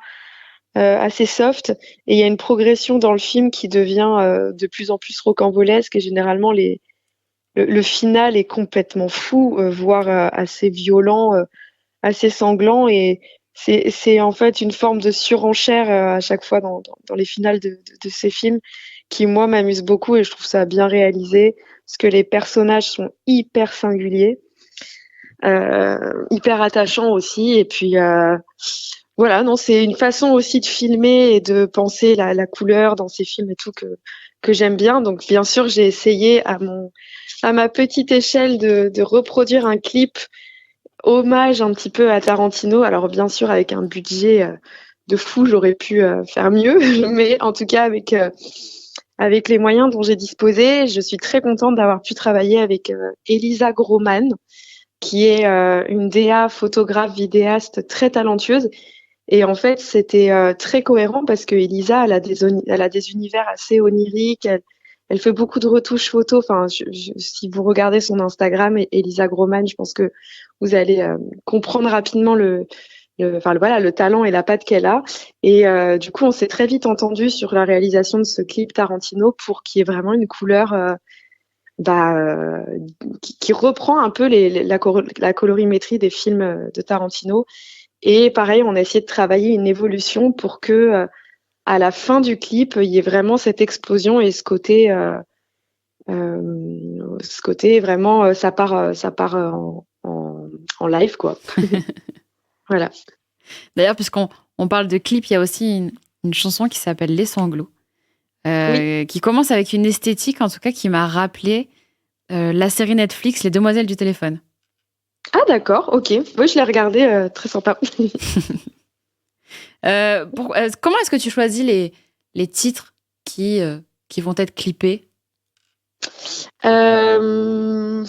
assez soft. Et il y a une progression dans le film qui devient de plus en plus rocambolesque. Et généralement, le final est complètement fou, voire assez violent, assez sanglant. Et c'est en fait une forme de surenchère à chaque fois dans les finales de ces films qui, moi, m'amuse beaucoup et je trouve ça bien réalisé parce que les personnages sont hyper singuliers, hyper attachants aussi. Et puis, voilà, non, c'est une façon aussi de filmer et de penser la couleur dans ces films et tout que j'aime bien. Donc, bien sûr, j'ai essayé à ma petite échelle de reproduire un clip hommage un petit peu à Tarantino. Alors, bien sûr, avec un budget de fou, j'aurais pu faire mieux, mais en tout cas, avec les moyens dont j'ai disposé, je suis très contente d'avoir pu travailler avec Elisa Groman, qui est une DA, photographe, vidéaste très talentueuse. Et en fait, c'était très cohérent parce que Elisa, elle a des univers assez oniriques. Elle fait beaucoup de retouches photos. Enfin, si vous regardez son Instagram, Elisa Groman, je pense que vous allez comprendre rapidement voilà, le talent et la patte qu'elle a. Et du coup, on s'est très vite entendu sur la réalisation de ce clip Tarantino pour qu'il y ait vraiment une couleur qui reprend un peu la colorimétrie des films de Tarantino. Et pareil, on a essayé de travailler une évolution pour que à la fin du clip, il y ait vraiment cette explosion et ce côté vraiment, ça part en live, quoi. Voilà. D'ailleurs, puisqu'on parle de clip, il y a aussi une chanson qui s'appelle Les Sanglots, qui commence avec une esthétique, en tout cas, qui m'a rappelé la série Netflix Les Demoiselles du téléphone. Ah d'accord, ok. Oui, je l'ai regardé, très sympa. Comment est-ce que tu choisis les titres qui vont être clippés? Alors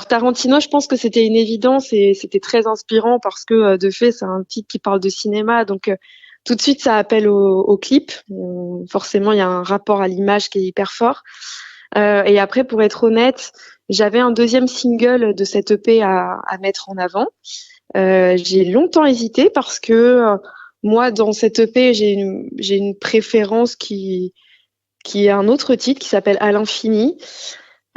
Tarantino, je pense que c'était une évidence et c'était très inspirant parce que de fait, c'est un titre qui parle de cinéma, donc tout de suite ça appelle au clip. Forcément, il y a un rapport à l'image qui est hyper fort. Et après, pour être honnête, j'avais un deuxième single de cette EP à mettre en avant. J'ai longtemps hésité parce que moi, dans cette EP, j'ai une préférence qui est un autre titre qui s'appelle À l'infini.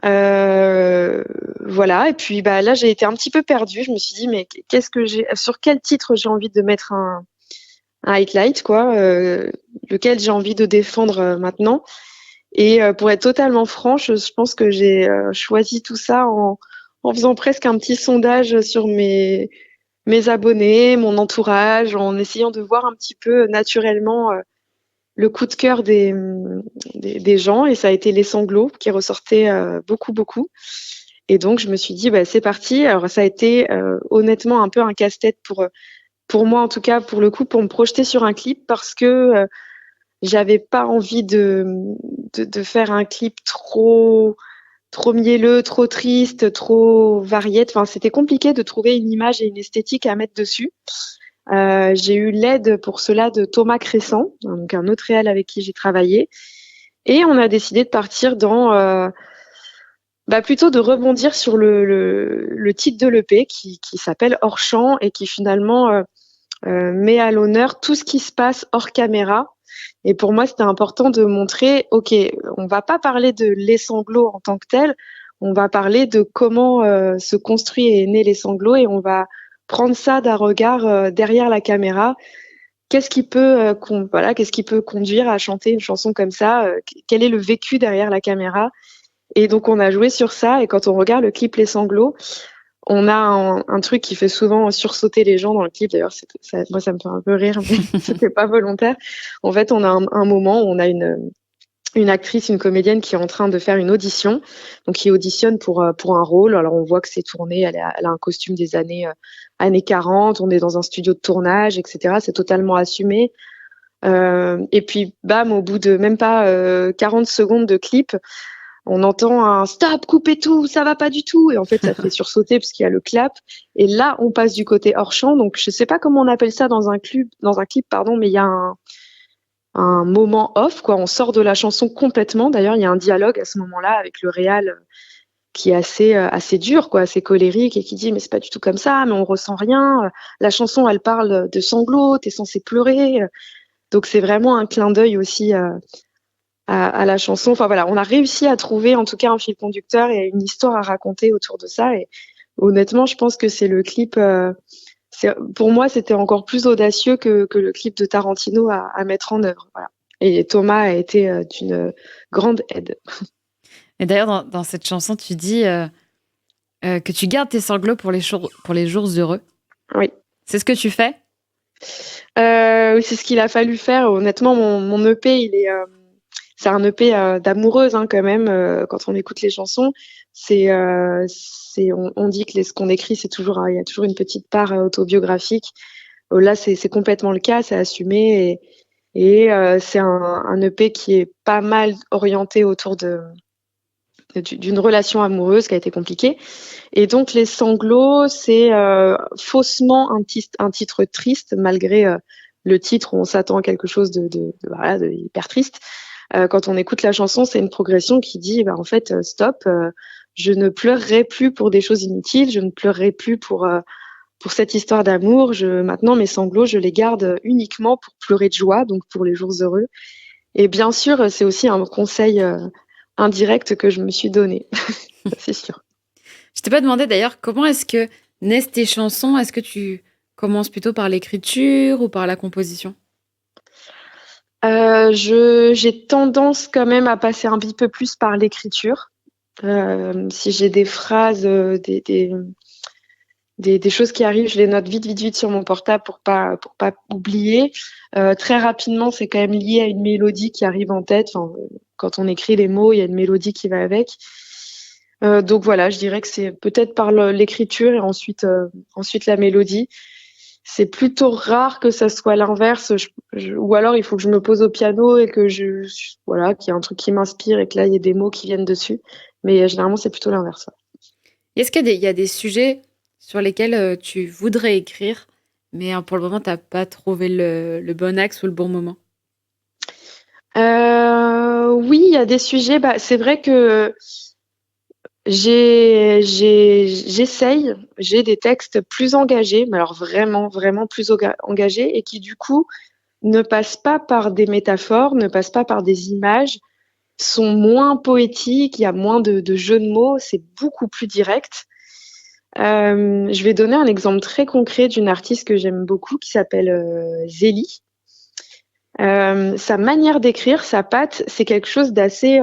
Voilà. Et puis là, j'ai été un petit peu perdue. Je me suis dit, mais sur quel titre j'ai envie de mettre un highlight, quoi, lequel j'ai envie de défendre maintenant. Et pour être totalement franche, je pense que j'ai choisi tout ça en faisant presque un petit sondage sur mes abonnés, mon entourage, en essayant de voir un petit peu naturellement le coup de cœur des gens. Et ça a été Les Sanglots qui ressortaient beaucoup. Et donc, je me suis dit, c'est parti. Alors, ça a été honnêtement un peu un casse-tête pour moi, en tout cas, pour le coup, pour me projeter sur un clip parce que j'avais pas envie de faire un clip trop mielleux, trop triste, trop variette. Enfin, c'était compliqué de trouver une image et une esthétique à mettre dessus. J'ai eu l'aide pour cela de Thomas Crescent, donc un autre réal avec qui j'ai travaillé. Et on a décidé de partir dans plutôt de rebondir sur le titre de l'EP qui s'appelle Hors champ et qui finalement met à l'honneur tout ce qui se passe hors caméra. Et pour moi, c'était important de montrer, ok, on va pas parler de Les Sanglots en tant que tel, on va parler de comment se construit et est né Les Sanglots et on va prendre ça d'un regard derrière la caméra. Qu'est-ce qui peut conduire à chanter une chanson comme ça? Quel est le vécu derrière la caméra? Et donc, on a joué sur ça. Et quand on regarde le clip Les Sanglots, on a un truc qui fait souvent sursauter les gens dans le clip. D'ailleurs, moi, ça me fait un peu rire, mais c'était pas volontaire. En fait, on a un moment où on a une actrice, une comédienne qui est en train de faire une audition, donc qui auditionne pour un rôle. Alors, on voit que c'est tourné, elle a un costume des années 40, on est dans un studio de tournage, etc. C'est totalement assumé. Et puis, bam, au bout de même pas 40 secondes de clip, on entend un stop, coupez tout, ça va pas du tout. Et en fait, ça fait sursauter parce qu'il y a le clap. Et là, on passe du côté hors champ. Donc, je sais pas comment on appelle ça dans un clip, mais il y a un moment off, quoi. On sort de la chanson complètement. D'ailleurs, il y a un dialogue à ce moment-là avec le réal qui est assez dur, quoi, assez colérique et qui dit, mais c'est pas du tout comme ça, mais on ressent rien. La chanson, elle parle de sanglots, t'es censé pleurer. Donc c'est vraiment un clin d'œil aussi à la chanson. Enfin voilà, on a réussi à trouver en tout cas un fil conducteur et une histoire à raconter autour de ça. Et honnêtement, je pense que c'est le clip. Pour moi, c'était encore plus audacieux que le clip de Tarantino à mettre en œuvre. Voilà. Et Thomas a été d'une grande aide. Et d'ailleurs, dans cette chanson, tu dis que tu gardes tes sanglots pour les jours heureux. Oui. C'est ce que tu fais? Oui, c'est ce qu'il a fallu faire. Honnêtement, mon EP, c'est un EP d'amoureuse quand même. Quand on écoute les chansons, on dit que ce qu'on écrit, il y a toujours une petite part autobiographique. Là, c'est complètement le cas, c'est assumé et c'est un EP qui est pas mal orienté autour d'une relation amoureuse qui a été compliquée. Et donc les sanglots, c'est faussement un titre triste malgré le titre où on s'attend à quelque chose de hyper triste. Quand on écoute la chanson, c'est une progression qui dit en fait stop, je ne pleurerai plus pour des choses inutiles, je ne pleurerai plus pour cette histoire d'amour. Maintenant mes sanglots, je les garde uniquement pour pleurer de joie, donc pour les jours heureux. Et bien sûr, c'est aussi un conseil indirect que je me suis donné, c'est sûr. Je t'ai pas demandé d'ailleurs comment est-ce que naissent tes chansons. Est-ce que tu commences plutôt par l'écriture ou par la composition? J'ai tendance quand même à passer un petit peu plus par l'écriture. Si j'ai des phrases, des choses qui arrivent, je les note vite sur mon portable pour pas oublier. Très rapidement, c'est quand même lié à une mélodie qui arrive en tête. Enfin, quand on écrit les mots, il y a une mélodie qui va avec. Donc voilà, je dirais que c'est peut-être par l'écriture et ensuite la mélodie. C'est plutôt rare que ça soit l'inverse, ou alors il faut que je me pose au piano et que qu'il y ait un truc qui m'inspire et que là il y ait des mots qui viennent dessus. Mais généralement c'est plutôt l'inverse. Est-ce qu'il y a des sujets sur lesquels tu voudrais écrire, mais pour le moment t'as pas trouvé le bon axe ou le bon moment? Oui, il y a des sujets. C'est vrai que j'essaye, j'ai des textes plus engagés, mais alors vraiment plus engagés et qui du coup ne passent pas par des métaphores, ne passent pas par des images, sont moins poétiques, il y a moins de jeux de mots, c'est beaucoup plus direct. Je vais donner un exemple très concret d'une artiste que j'aime beaucoup qui s'appelle Zélie. Sa manière d'écrire, sa patte, c'est quelque chose d'assez...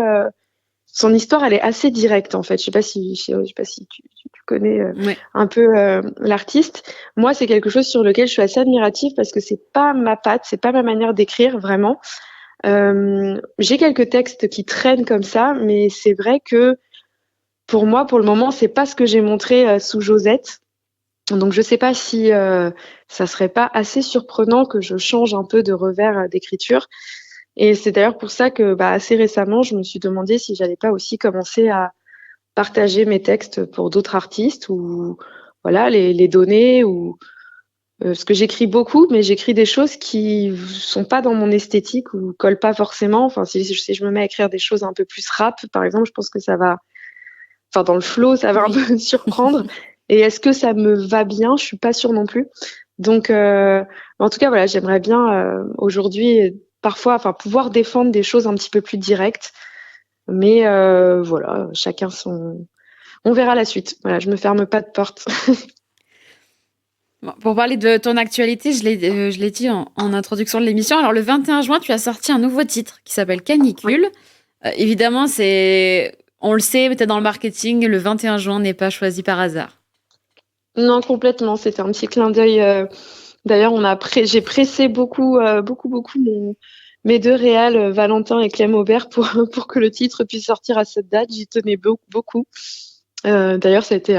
son histoire, elle est assez directe en fait. Je sais pas si tu connais un peu l'artiste. Moi, c'est quelque chose sur lequel je suis assez admirative parce que c'est pas ma patte, c'est pas ma manière d'écrire vraiment. J'ai quelques textes qui traînent comme ça, mais c'est vrai que pour moi, pour le moment, c'est pas ce que j'ai montré sous Josette. Donc je sais pas si ça serait pas assez surprenant que je change un peu de revers d'écriture. Et c'est d'ailleurs pour ça que assez récemment, je me suis demandé si j'allais pas aussi commencer à partager mes textes pour d'autres artistes ou voilà les donner ou parce que j'écris beaucoup, mais j'écris des choses qui sont pas dans mon esthétique ou collent pas forcément. Enfin, si je me mets à écrire des choses un peu plus rap, par exemple, je pense que ça va, enfin dans le flow, ça va un peu surprendre. Et est-ce que ça me va bien? Je suis pas sûre non plus. Donc, en tout cas, voilà, j'aimerais bien aujourd'hui parfois, pouvoir défendre des choses un petit peu plus directes. Mais voilà, chacun son. On verra la suite. Voilà, je me ferme pas de porte. Bon, pour parler de ton actualité, je l'ai dit en introduction de l'émission. Alors, le 21 juin, tu as sorti un nouveau titre qui s'appelle Canicule. Évidemment, on le sait, peut-être dans le marketing, le 21 juin n'est pas choisi par hasard. Non, complètement. C'était un petit clin d'œil. D'ailleurs, j'ai pressé beaucoup mes deux réals, Valentin et Clem Aubert, pour que le titre puisse sortir à cette date. J'y tenais beaucoup. D'ailleurs, c'est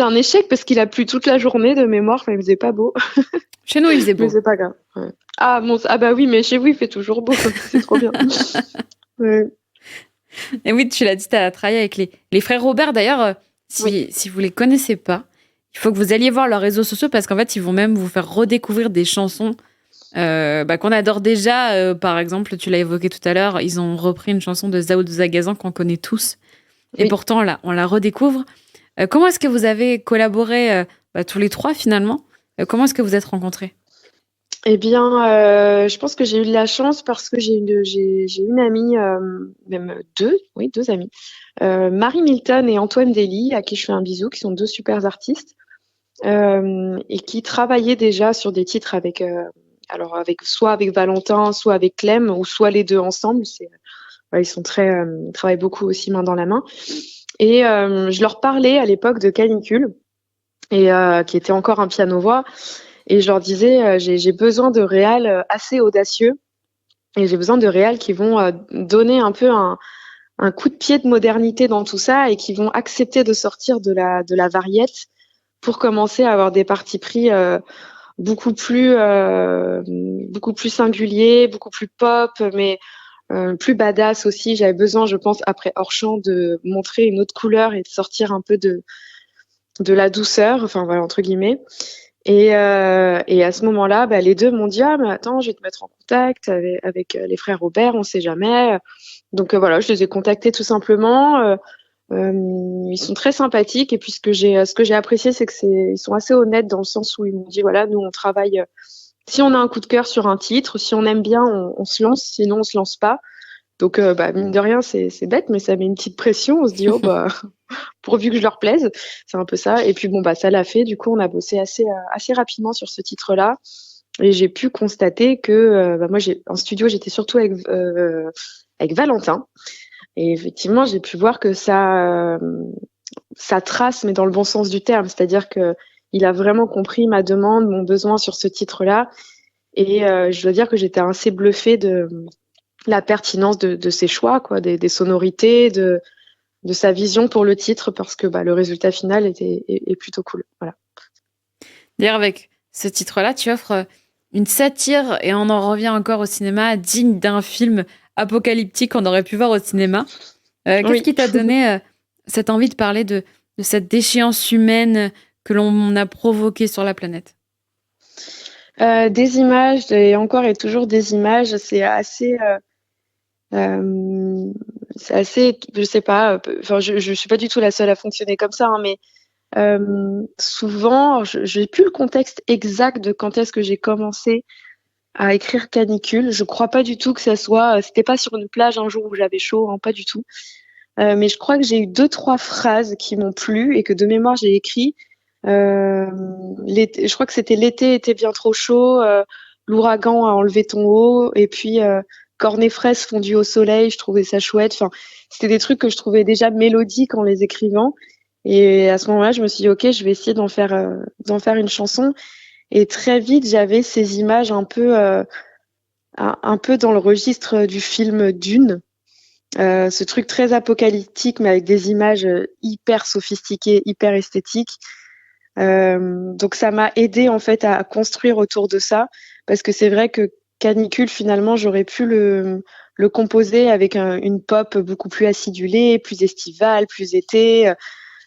un échec parce qu'il a plu toute la journée de mémoire. Enfin, il faisait pas beau. Chez nous, il faisait beau. Mais c'est pas grave. Ouais. Ah bah oui, mais chez vous, il fait toujours beau. C'est trop bien. Ouais. Et oui, tu l'as dit, tu as travaillé avec les frères Robert. D'ailleurs, si vous les connaissez pas, il faut que vous alliez voir leurs réseaux sociaux parce qu'en fait, ils vont même vous faire redécouvrir des chansons qu'on adore déjà. Par exemple, tu l'as évoqué tout à l'heure, ils ont repris une chanson de Zao de Zagazan qu'on connaît tous. Et pourtant, là, on la redécouvre. Comment est-ce que vous avez collaboré tous les trois, finalement? Comment est-ce que vous êtes rencontrés? Eh bien, je pense que j'ai eu de la chance parce que j'ai une amie, même deux amies, Marie Milton et Antoine Daly, à qui je fais un bisou, qui sont deux super artistes, et qui travaillaient déjà sur des titres avec soit avec Valentin, soit avec Clem, ou soit les deux ensemble. Ils sont ils travaillent beaucoup aussi main dans la main. Et je leur parlais à l'époque de Canicule, et qui était encore un piano-voix. Et je leur disais, j'ai besoin de réals assez audacieux, et j'ai besoin de réals qui vont donner un peu un coup de pied de modernité dans tout ça, et qui vont accepter de sortir de la variette pour commencer à avoir des partis pris beaucoup plus singuliers, beaucoup plus pop, mais plus badass aussi. J'avais besoin, je pense, après Hors-champ, de montrer une autre couleur et de sortir un peu de la douceur, enfin voilà, entre guillemets. Et à ce moment-là, les deux m'ont dit: ah, mais attends, je vais te mettre en contact avec les frères Robert, on sait jamais. Donc voilà, je les ai contactés tout simplement. Ils sont très sympathiques, et puis ce que j'ai apprécié, c'est que ils sont assez honnêtes, dans le sens où ils m'ont dit: voilà, nous on travaille. Si on a un coup de cœur sur un titre, si on aime bien, on se lance, sinon on se lance pas. Donc mine de rien, c'est bête, mais ça met une petite pression. On se dit: oh bah pourvu que je leur plaise, c'est un peu ça. Et puis bon, ça l'a fait. Du coup, on a bossé assez rapidement sur ce titre-là, et j'ai pu constater que moi, en studio, j'étais surtout avec Valentin, et effectivement, j'ai pu voir que ça trace, mais dans le bon sens du terme. C'est-à-dire que il a vraiment compris ma demande, mon besoin sur ce titre-là, et je dois dire que j'étais assez bluffée de la pertinence de ses choix, quoi, des sonorités, de sa vision pour le titre, parce que le résultat final est plutôt cool. Voilà. D'ailleurs, avec ce titre-là, tu offres une satire, et on en revient encore au cinéma, digne d'un film apocalyptique qu'on aurait pu voir au cinéma. Qu'est-ce qui t'a donné cette envie de parler de cette déchéance humaine que l'on a provoquée sur la planète? Des images, et encore et toujours des images. C'est assez... je sais pas, enfin, je suis pas du tout la seule à fonctionner comme ça, hein, mais souvent, je n'ai plus le contexte exact de quand est-ce que j'ai commencé à écrire Canicule. Je crois pas du tout que c'était pas sur une plage un jour où j'avais chaud, hein, pas du tout. Mais je crois que j'ai eu 2-3 phrases qui m'ont plu, et que de mémoire j'ai écrit. Je crois que c'était: l'été était bien trop chaud, l'ouragan a enlevé ton haut, et puis cornet fraise fondu au soleil, je trouvais ça chouette. Enfin, c'était des trucs que je trouvais déjà mélodiques en les écrivant. Et à ce moment-là, je me suis dit: ok, je vais essayer d'en faire une chanson. Et très vite, j'avais ces images un peu dans le registre du film Dune. Ce truc très apocalyptique, mais avec des images hyper sophistiquées, hyper esthétiques. Donc ça m'a aidé en fait à construire autour de ça, parce que c'est vrai que Canicule, finalement, j'aurais pu le composer avec une pop beaucoup plus acidulée, plus estivale, plus été,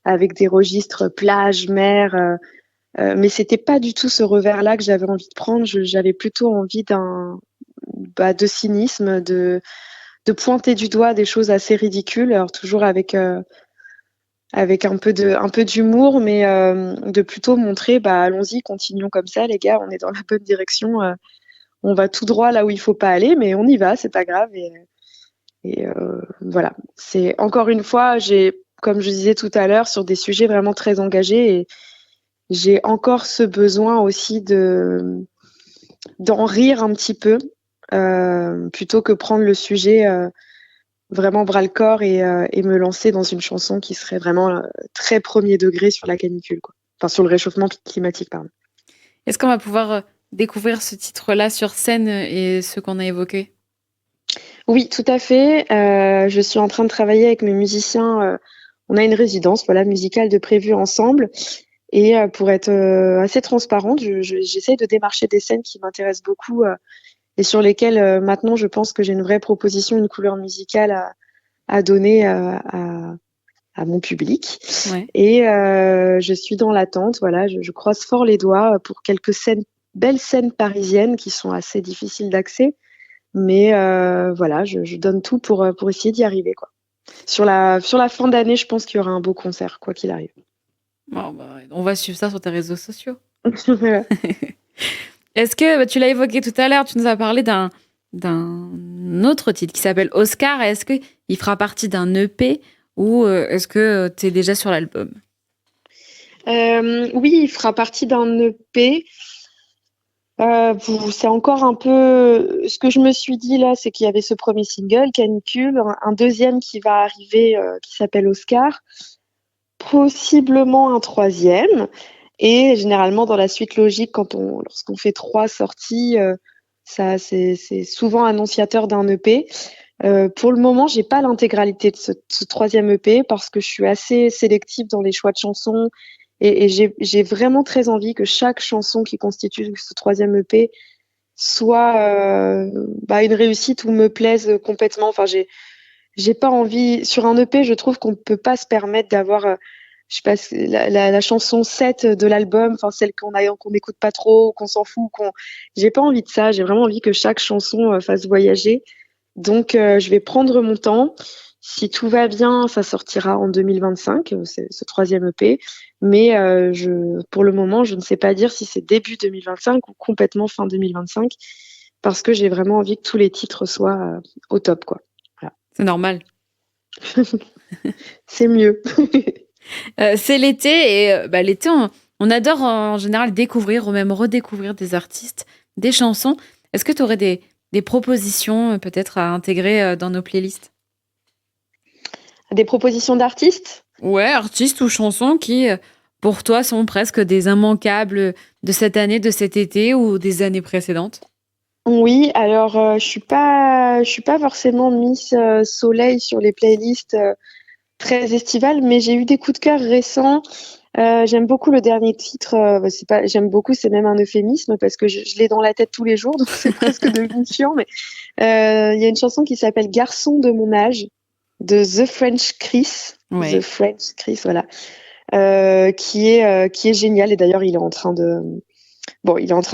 avec des registres plage, mer, mais c'était pas du tout ce revers-là que j'avais envie de prendre. J'avais plutôt envie de cynisme, de pointer du doigt des choses assez ridicules, alors toujours avec un peu d'humour, mais de plutôt montrer: allons-y, continuons comme ça, les gars, on est dans la bonne direction, on va tout droit là où il faut pas aller, mais on y va, c'est pas grave. Et voilà. C'est encore une fois, comme je disais tout à l'heure, sur des sujets vraiment très engagés, et j'ai encore ce besoin aussi d'en rire un petit peu, plutôt que prendre le sujet vraiment bras-le-corps, et me lancer dans une chanson qui serait vraiment très premier degré sur la canicule, quoi. Enfin, sur le réchauffement climatique, pardon. Est-ce qu'on va pouvoir découvrir ce titre-là sur scène, et ce qu'on a évoqué? Oui, tout à fait. Je suis en train de travailler avec mes musiciens. On a une résidence, voilà, musicale de prévue ensemble. Et pour être assez transparente, j'essaye de démarcher des scènes qui m'intéressent beaucoup, et sur lesquelles maintenant je pense que j'ai une vraie proposition, une couleur musicale à donner à mon public. Ouais. Et je suis dans l'attente. Voilà, je croise fort les doigts pour quelques belles scènes parisiennes qui sont assez difficiles d'accès. Mais voilà, je donne tout pour essayer d'y arriver, quoi. Sur la fin d'année, je pense qu'il y aura un beau concert, quoi qu'il arrive. Bon, on va suivre ça sur tes réseaux sociaux. Est-ce que tu l'as évoqué tout à l'heure, tu nous as parlé d'un autre titre qui s'appelle Oscar. Est-ce qu'il fera partie d'un EP ou est-ce que tu es déjà sur l'album? Oui, il fera partie d'un EP. C'est encore un peu ce que je me suis dit là, c'est qu'il y avait ce premier single, Canicule, un deuxième qui va arriver qui s'appelle Oscar, possiblement un troisième. Et généralement, dans la suite logique, lorsqu'on fait 3 sorties, ça, c'est souvent annonciateur d'un EP. Pour le moment, j'ai pas l'intégralité de ce troisième EP parce que je suis assez sélective dans les choix de chansons et j'ai vraiment très envie que chaque chanson qui constitue ce troisième EP soit une réussite ou me plaise complètement. Enfin, j'ai pas envie. Sur un EP, je trouve qu'on peut pas se permettre d'avoir je sais pas, la chanson 7 de l'album, enfin celle qu'on n'écoute pas trop, qu'on s'en fout, j'ai pas envie de ça. J'ai vraiment envie que chaque chanson fasse voyager. Donc je vais prendre mon temps. Si tout va bien, ça sortira en 2025, ce troisième EP. Mais pour le moment, je ne sais pas dire si c'est début 2025 ou complètement fin 2025, parce que j'ai vraiment envie que tous les titres soient au top, quoi. Voilà. C'est normal. C'est mieux. C'est l'été et l'été, on adore en général découvrir ou même redécouvrir des artistes, des chansons. Est-ce que tu aurais des propositions peut-être à intégrer dans nos playlists? Des propositions d'artistes? Ouais, artistes ou chansons qui, pour toi, sont presque des immanquables de cette année, de cet été ou des années précédentes? Oui, alors je suis pas forcément Miss Soleil sur les playlists très estivales, mais j'ai eu des coups de cœur récents. J'aime beaucoup le dernier titre. J'aime beaucoup, c'est même un euphémisme parce que je l'ai dans la tête tous les jours, donc c'est presque devenu chiant. Mais il y a une chanson qui s'appelle Garçon de mon âge de The French Chris. Ouais. The French Chris, voilà, qui est génial. Et d'ailleurs, il est en train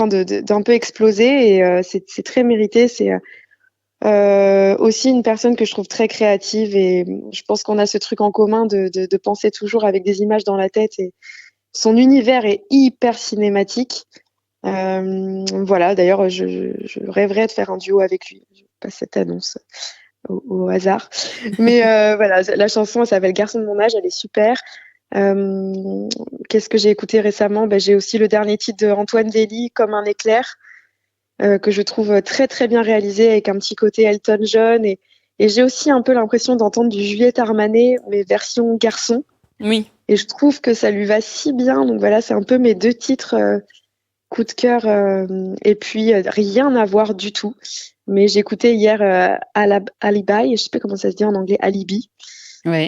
d'un peu exploser et c'est très mérité. C'est aussi une personne que je trouve très créative et je pense qu'on a ce truc en commun de penser toujours avec des images dans la tête et son univers est hyper cinématique. Voilà, d'ailleurs, je rêverais de faire un duo avec lui. Je passe cette annonce au hasard. Mais voilà, la chanson, elle s'appelle Garçon de mon âge, elle est super. Qu'est-ce que j'ai écouté récemment? J'ai aussi le dernier titre de Antoine Dély, Comme un éclair, que je trouve très très bien réalisé avec un petit côté Elton John et j'ai aussi un peu l'impression d'entendre du Juliette Armanet mais version garçon. Oui. Et je trouve que ça lui va si bien. Donc voilà, c'est un peu mes 2 titres coup de cœur et puis rien à voir du tout. Mais j'ai écouté hier Alibi, je sais pas comment ça se dit en anglais, Alibi. Ouais.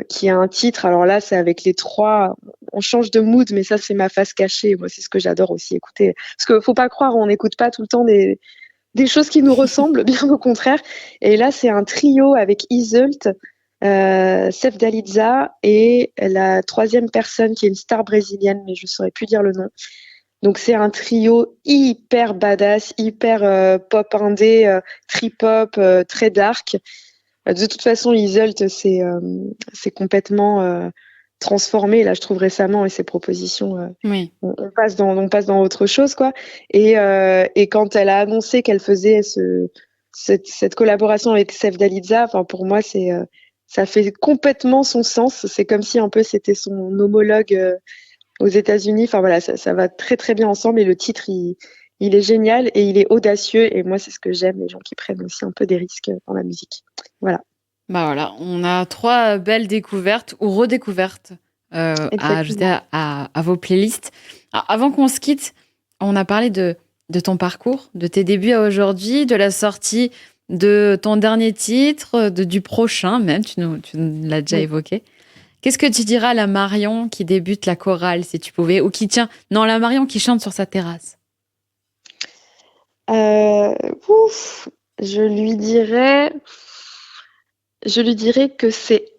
Qui a un titre, alors là c'est avec les 3, on change de mood, mais ça c'est ma face cachée, moi c'est ce que j'adore aussi écouter, parce que faut pas croire, on n'écoute pas tout le temps des choses qui nous ressemblent, bien au contraire, et là c'est un trio avec Iseult, Sefdaliza et la 3e personne qui est une star brésilienne, mais je saurais plus dire le nom. Donc c'est un trio hyper badass, hyper pop indé, trip-hop, très dark. De toute façon, Iseult c'est complètement transformé là, je trouve récemment, et ses propositions. Oui. On passe dans autre chose, quoi. Et quand elle a annoncé qu'elle faisait cette collaboration avec Sefdaliza, enfin pour moi ça fait complètement son sens. C'est comme si un peu c'était son homologue aux États-Unis. Enfin voilà, ça va très très bien ensemble et le titre il est génial et il est audacieux et moi c'est ce que j'aime, les gens qui prennent aussi un peu des risques dans la musique. Voilà. Voilà, on a 3 belles découvertes ou redécouvertes à ajouter à vos playlists. Alors, avant qu'on se quitte, on a parlé de ton parcours, de tes débuts à aujourd'hui, de la sortie de ton dernier titre, du prochain même, tu nous l'as déjà évoqué. Qu'est-ce que tu diras à la Marion qui débute la chorale, si tu pouvais, ou la Marion qui chante sur sa terrasse? Je lui dirais que c'est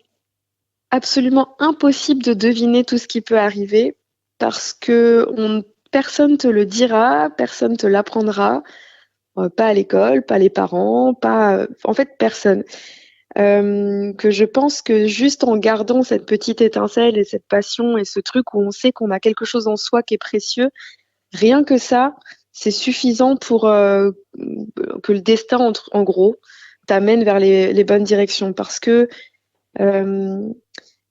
absolument impossible de deviner tout ce qui peut arriver parce que personne te le dira, personne te l'apprendra, pas à l'école, pas les parents, en fait personne. Que je pense que juste en gardant cette petite étincelle et cette passion et ce truc où on sait qu'on a quelque chose en soi qui est précieux, rien que ça, c'est suffisant pour que le destin, en gros, t'amène vers les bonnes directions. Parce que il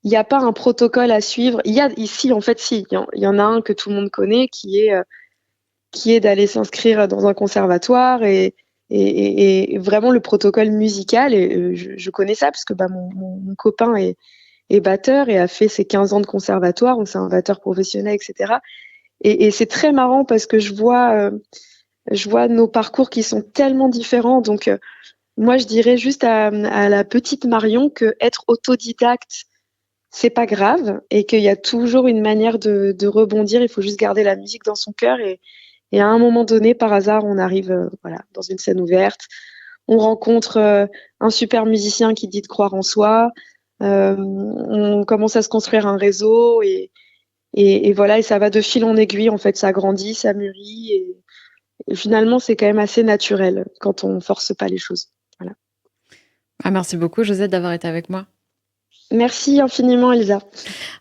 n'y a pas un protocole à suivre. Il y a ici, en fait, si, il y en a un que tout le monde connaît, qui est d'aller s'inscrire dans un conservatoire et vraiment le protocole musical. Et je connais ça parce que mon copain est batteur et a fait ses 15 ans de conservatoire, donc c'est un batteur professionnel, etc. Et c'est très marrant parce que je vois nos parcours qui sont tellement différents. Donc, moi, je dirais juste à la petite Marion que être autodidacte, c'est pas grave et qu'il y a toujours une manière de rebondir. Il faut juste garder la musique dans son cœur et à un moment donné, par hasard, on arrive dans une scène ouverte. On rencontre un super musicien qui dit de croire en soi. On commence à se construire un réseau et voilà, et ça va de fil en aiguille. En fait, ça grandit, ça mûrit et finalement, c'est quand même assez naturel quand on force pas les choses. Voilà. Ah, merci beaucoup, Josette, d'avoir été avec moi. Merci infiniment, Elsa.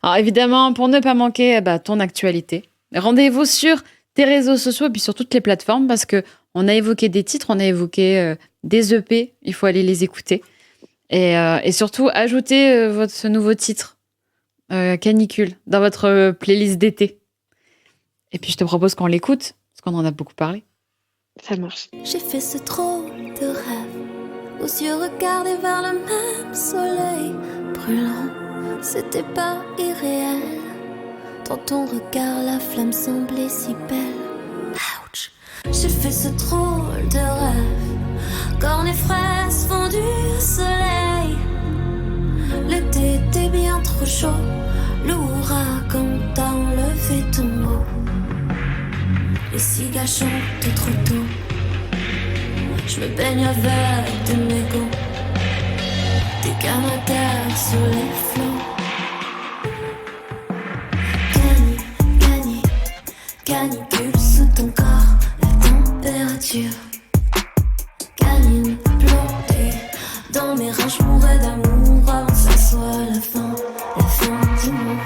Alors évidemment, pour ne pas manquer ton actualité, rendez-vous sur tes réseaux sociaux et puis sur toutes les plateformes parce qu'on a évoqué des titres, on a évoqué des EP, il faut aller les écouter. Et surtout, ajoutez votre nouveau titre, Canicule, dans votre playlist d'été. Et puis je te propose qu'on l'écoute, parce qu'on en a beaucoup parlé. Ça marche. J'ai fait ce drôle de rêve, aux yeux regardés vers le même soleil brûlant. C'était pas irréel, dans ton regard la flamme semblait si belle. Ouch. J'ai fait ce drôle de rêve, cornes et fraises fondues au soleil. L'été était bien trop chaud, l'ouragan t'a enlevé ton mot. Les cigales chantent trop tôt, je me baigne avec des mégots, des canards sur les flots. Canicule sous ton corps, la température. Canine plantée dans mes reins, je mourrais d'amour avant que ça soit la fin du monde.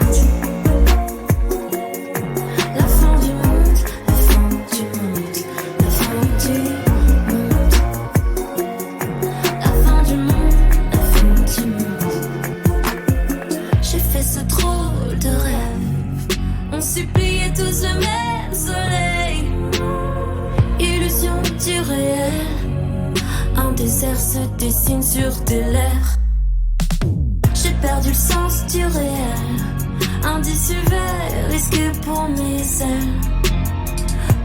La fin du monde, la fin du monde, la fin du monde. La fin du monde, la fin du monde. J'ai fait ce drôle de rêve, on suppliait tous le même soleil. Illusion du réel, un désert se dessine sur tes lèvres. J'ai perdu le sens du réel, indice UV risqué pour mes ailes.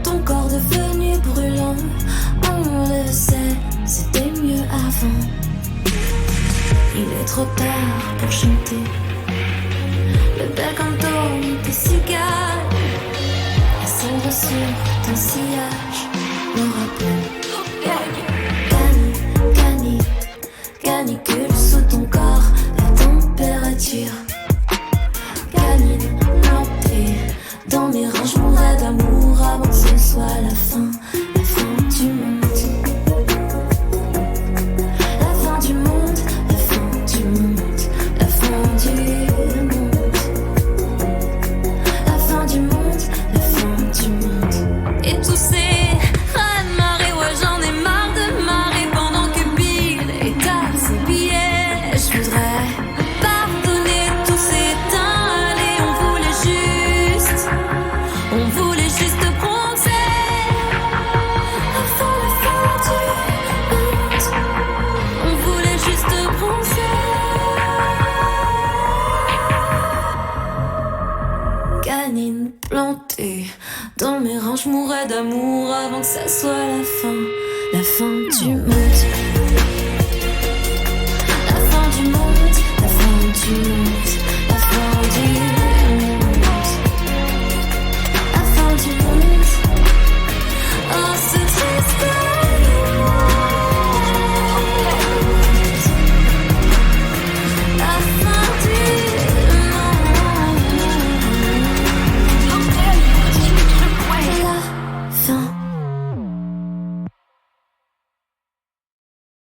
Ton corps devenu brûlant, on le sait, c'était mieux avant. Il est trop tard pour chanter, le bel canton des cigales, la cendre sur ton sillage me rappelle. Canicule sous ton corps, la température. Canine plantée dans mes reins, je mourrais d'amour avant que ce soit la fin du monde. La fin du monde, la fin du monde, la fin du monde. La fin du monde, la fin du monde. Et tous ces raz-de-marée, ouais j'en ai marre de marrer pendant que Bill étale ses billets. Je voudrais pardonner tous ces temps, allez, on voulait juste bronzer. La fin du monde, on voulait juste bronzer. Canine plantée dans mes reins, je mourrais d'amour avant que ça soit la fin du monde.